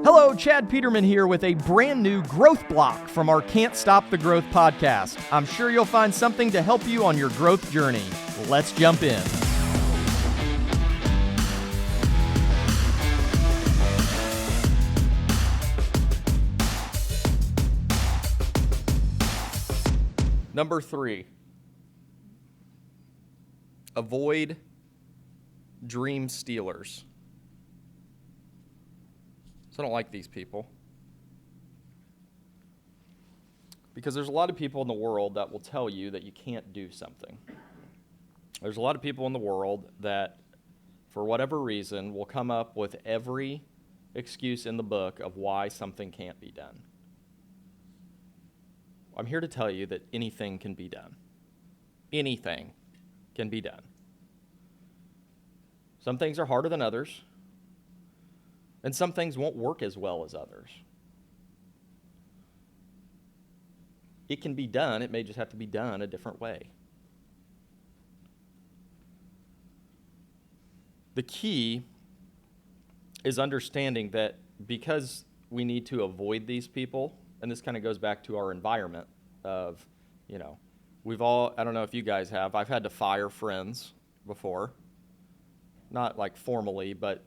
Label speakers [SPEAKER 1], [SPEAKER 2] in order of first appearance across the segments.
[SPEAKER 1] Hello, Chad Peterman here with a brand new growth block from our Can't Stop the Growth podcast. I'm sure you'll find something to help you on your growth journey. Let's jump in. Number 3, avoid dream stealers. So I don't like these people. Because there's a lot of people in the world that will tell you that you can't do something. There's a lot of people in the world that, for whatever reason, will come up with every excuse in the book of why something can't be done. I'm here to tell you that anything can be done. Anything can be done. Some things are harder than others, and some things won't work as well as others. It can be done, it may just have to be done a different way. The key is understanding that because we need to avoid these people, and this kind of goes back to our environment of, we've all, I don't know if you guys have, I've had to fire friends before. Not like formally, but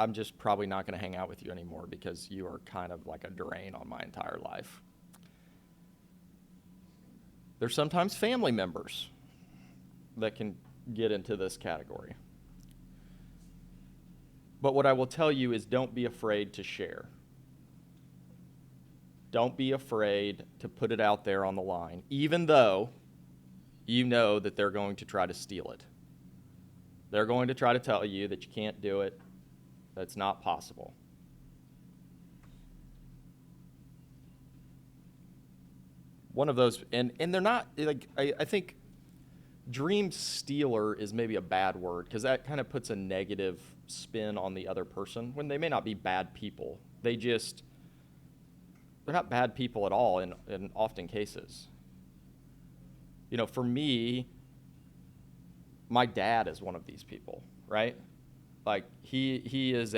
[SPEAKER 1] I'm just probably not going to hang out with you anymore because you are kind of like a drain on my entire life. There's sometimes family members that can get into this category. But what I will tell you is don't be afraid to share. Don't be afraid to put it out there on the line, even though you know that they're going to try to steal it. They're going to try to tell you that you can't do it, that it's not possible. One of those, and they're not, like, I think dream stealer is maybe a bad word because that kind of puts a negative spin on the other person when they may not be bad people. They're not bad people at all in often cases. For me, my dad is one of these people, right? Like he is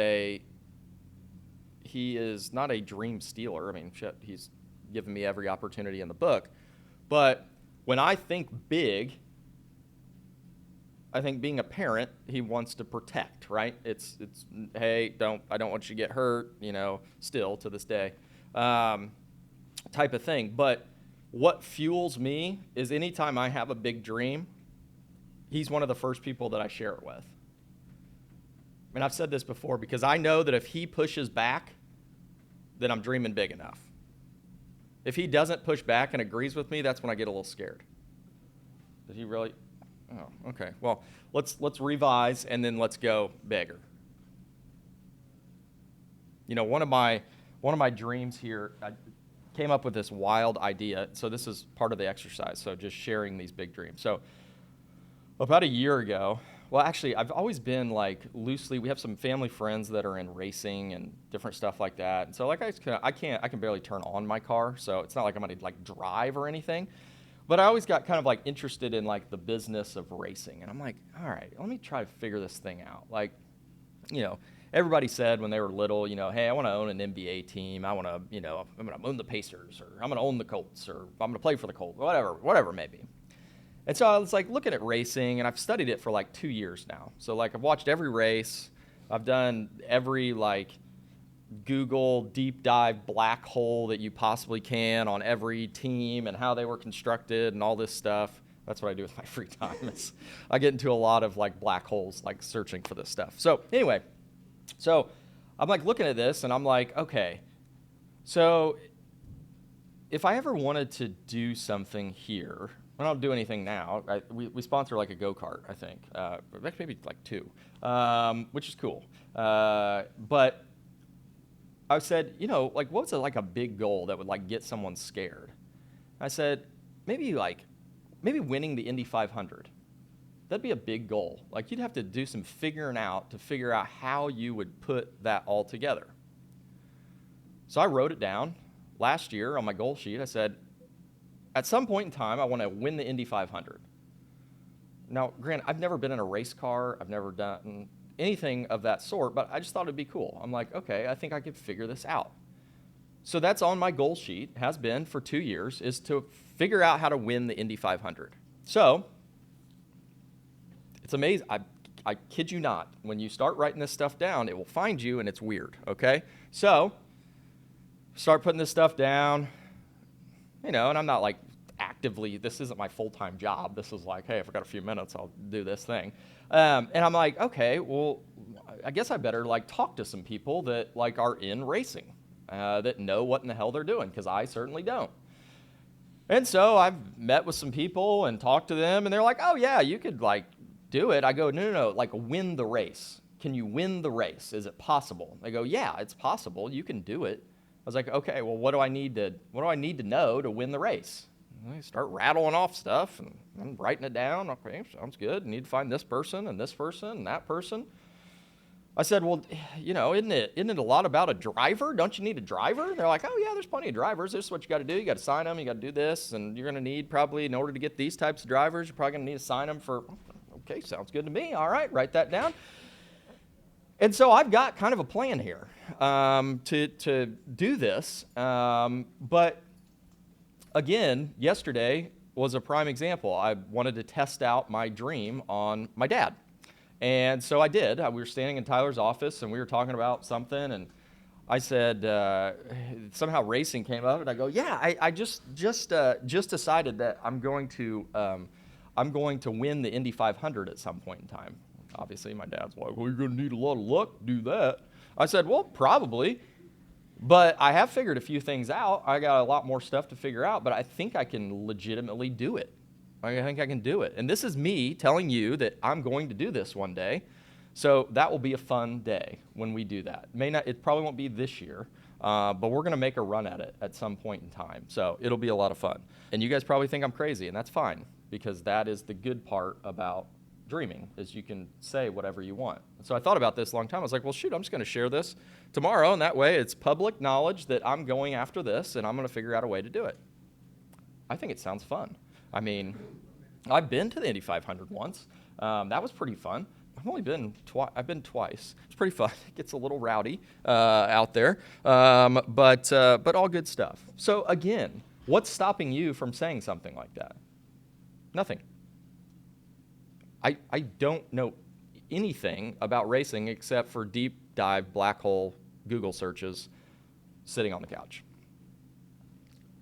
[SPEAKER 1] not a dream stealer. I mean, shit, he's given me every opportunity in the book. But when I think big, I think being a parent, he wants to protect, right? It's hey, I don't want you to get hurt, still to this day. Type of thing. But what fuels me is anytime I have a big dream, he's one of the first people that I share it with. And I've said this before because I know that if he pushes back, then I'm dreaming big enough. If he doesn't push back and agrees with me, that's when I get a little scared. Did he really? Oh, okay. Well, let's revise and then let's go bigger. One of my dreams here, I came up with this wild idea. So this is part of the exercise. So just sharing these big dreams. So about a year ago, well, actually, I've always been loosely, we have some family friends that are in racing and different stuff like that. And so I can barely turn on my car. So it's not like I'm going to drive or anything. But I always got kind of interested in the business of racing. And I'm like, all right, let me try to figure this thing out. Everybody said when they were little, hey, I want to own an NBA team. I want to, I'm going to own the Pacers, or I'm going to own the Colts, or I'm going to play for the Colts, whatever it may be. And so I was looking at racing, and I've studied it for 2 years now. So I've watched every race. I've done every Google deep dive black hole that you possibly can on every team and how they were constructed and all this stuff. That's what I do with my free time. I get into a lot of black holes, searching for this stuff. So anyway, I'm looking at this and I'm okay, so if I ever wanted to do something here, I don't do anything now. We sponsor a go-kart, I think, maybe 2, which is cool. But I said, what's a big goal that would get someone scared? I said, maybe winning the Indy 500. That'd be a big goal. You'd have to do some figuring out to figure out how you would put that all together. So I wrote it down last year on my goal sheet. I said, at some point in time, I want to win the Indy 500. Now, granted, I've never been in a race car. I've never done anything of that sort, but I just thought it'd be cool. I'm like, okay, I think I could figure this out. So that's on my goal sheet, has been for 2 years, is to figure out how to win the Indy 500. So it's amazing. I kid you not. When you start writing this stuff down, it will find you, and it's weird, okay? So start putting this stuff down, and I'm not like actively, this isn't my full-time job. This is like, hey, if I got a few minutes, I'll do this thing. And I'm like, okay, well, I guess I better like talk to some people that like are in racing, that know what in the hell they're doing, because I certainly don't. And so I've met with some people and talked to them, and they're like, oh yeah, you could like do it. I go, no, like win the race. Can you win the race? Is it possible? They go, yeah, it's possible. You can do it. I was like, okay, well, what do I need to know to win the race? And I start rattling off stuff, and I'm writing it down. Okay, sounds good. I need to find this person and this person and that person. I said, well, isn't it a lot about a driver? Don't you need a driver? They're like, oh yeah, there's plenty of drivers. This is what you got to do. You got to sign them. You got to do this, and you're going to need probably, in order to get these types of drivers, you're probably going to need to sign them for. Okay, sounds good to me. All right, write that down. And so I've got kind of a plan here to do this. But again, yesterday was a prime example. I wanted to test out my dream on my dad. And so I did. We were standing in Tyler's office, and we were talking about something, and I said, somehow racing came up, and I go, yeah, I just decided that I'm going to win the Indy 500 at some point in time. Obviously, my dad's like, well, you're going to need a lot of luck to do that. I said, well, probably, but I have figured a few things out. I got a lot more stuff to figure out, but I think I can legitimately do it. I think I can do it. And this is me telling you that I'm going to do this one day. So that will be a fun day when we do that. It probably won't be this year, but we're going to make a run at it at some point in time. So it'll be a lot of fun. And you guys probably think I'm crazy, and that's fine, because that is the good part about dreaming, is you can say whatever you want. So I thought about this a long time. I was like, well, shoot, I'm just going to share this tomorrow, and that way it's public knowledge that I'm going after this, and I'm going to figure out a way to do it. I think it sounds fun. I mean, I've been to the Indy 500 once. That was pretty fun. I've been twice. It's pretty fun. It gets a little rowdy out there, but all good stuff. So again, what's stopping you from saying something like that? Nothing. I don't know anything about racing except for deep dive black hole Google searches sitting on the couch.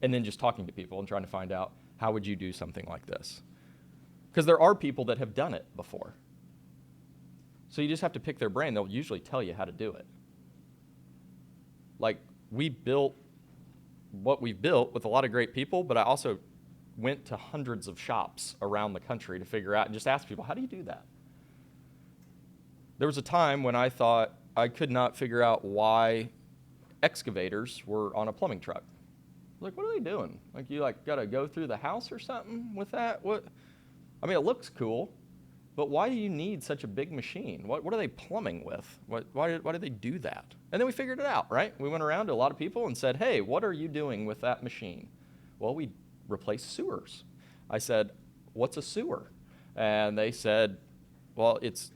[SPEAKER 1] And then just talking to people and trying to find out, how would you do something like this? Because there are people that have done it before. So you just have to pick their brain. They'll usually tell you how to do it. Like, we built what we've built with a lot of great people, but I also went to hundreds of shops around the country to figure out and just ask people, how do you do that? There was a time when I thought I could not figure out why excavators were on a plumbing truck. Like, what are they doing? Like, you got to go through the house or something with that? What? I mean, it looks cool, but why do you need such a big machine? What are they plumbing with? Why do they do that? And then we figured it out, right? We went around to a lot of people and said, hey, what are you doing with that machine? Well, we replaced sewers. I said, what's a sewer? And they said, well, it's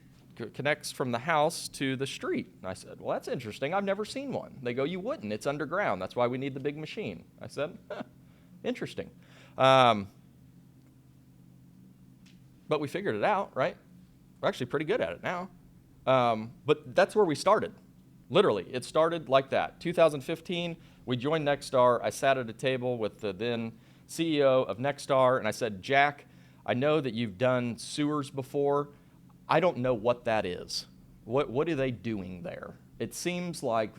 [SPEAKER 1] connects from the house to the street. And I said, well, that's interesting. I've never seen one. They go, you wouldn't. It's underground. That's why we need the big machine. I said, interesting. But we figured it out, right? We're actually pretty good at it now. But that's where we started. Literally, it started like that. 2015, we joined Nexstar. I sat at a table with the then CEO of Nexstar, and I said, Jack, I know that you've done sewers before. I don't know what that is. What are they doing there? It seems like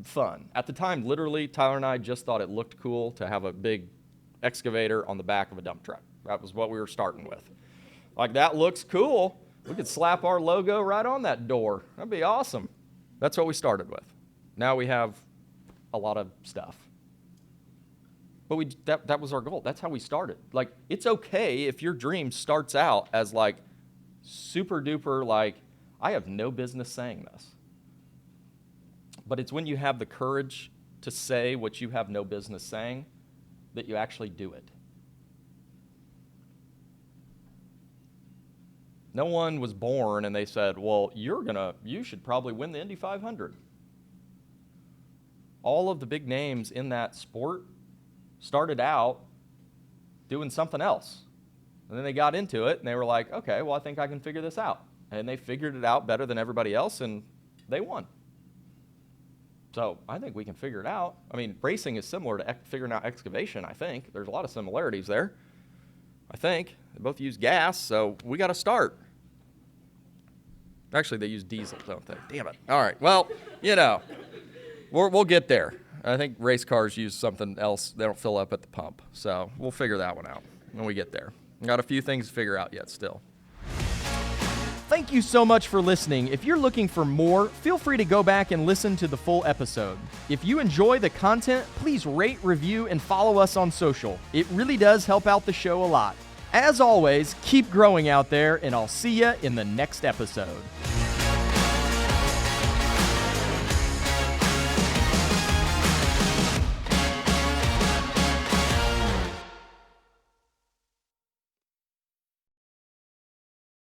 [SPEAKER 1] fun. At the time, literally, Tyler and I just thought it looked cool to have a big excavator on the back of a dump truck. That was what we were starting with. Like, that looks cool. We could slap our logo right on that door. That'd be awesome. That's what we started with. Now we have a lot of stuff. But that was our goal. That's how we started. Like, it's okay if your dream starts out as like super duper, like, I have no business saying this. But it's when you have the courage to say what you have no business saying that you actually do it. No one was born and they said, well, you should probably win the Indy 500. All of the big names in that sport started out doing something else. And then they got into it and they were like, okay, well, I think I can figure this out. And they figured it out better than everybody else and they won. So I think we can figure it out. I mean, racing is similar to figuring out excavation, I think. There's a lot of similarities there. I think. They both use gas, so we got to start. Actually, they use diesel, don't they? Damn it. All right. Well, we'll get there. I think race cars use something else. They don't fill up at the pump. So we'll figure that one out when we get there. Got a few things to figure out yet still. Thank you so much for listening. If you're looking for more, feel free to go back and listen to the full episode. If you enjoy the content, please rate, review, and follow us on social. It really does help out the show a lot. As always, keep growing out there, and I'll see you in the next episode.